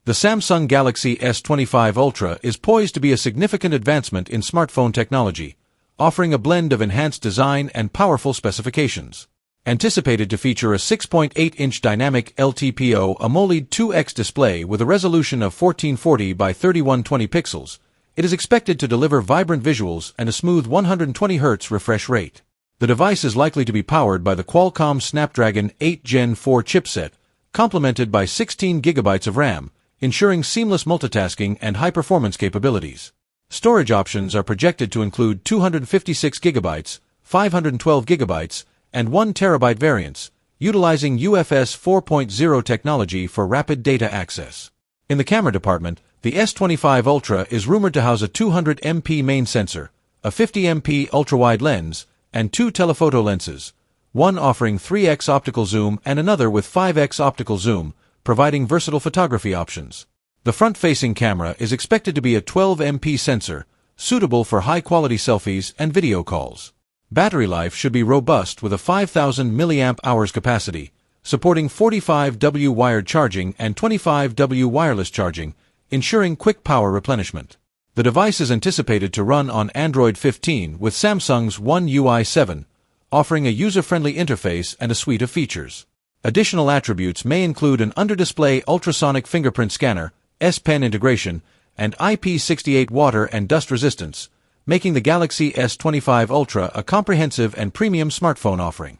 The Samsung Galaxy S25 Ultra is poised to be a significant advancement in smartphone technology, offering a blend of enhanced design and powerful specifications. Anticipated to feature a 6.8-inch dynamic LTPO AMOLED 2X display with a resolution of 1440 by 3120 pixels, it is expected to deliver vibrant visuals and a smooth 120 Hz refresh rate. The device is likely to be powered by the Qualcomm Snapdragon 8 Gen 4 chipset, complemented by 16 GB of RAM, ensuring seamless multitasking and high-performance capabilities. Storage options are projected to include 256 GB, 512 GB, and 1 TB variants, utilizing UFS 4.0 technology for rapid data access. In the camera department, the S25 Ultra is rumored to house a 200MP main sensor, a 50MP ultra-wide lens, and 2 telephoto lenses, one offering 3x optical zoom and another with 5x optical zoom, providing versatile photography options. The front-facing camera is expected to be a 12MP sensor, suitable for high-quality selfies and video calls. Battery life should be robust with a 5,000 mAh capacity, supporting 45W wired charging and 25W wireless charging, ensuring quick power replenishment. The device is anticipated to run on Android 15 with Samsung's One UI 7, offering a user-friendly interface and a suite of features. Additional attributes may include an under-display ultrasonic fingerprint scanner, S Pen integration, and IP68 water and dust resistance, making the Galaxy S25 Ultra a comprehensive and premium smartphone offering.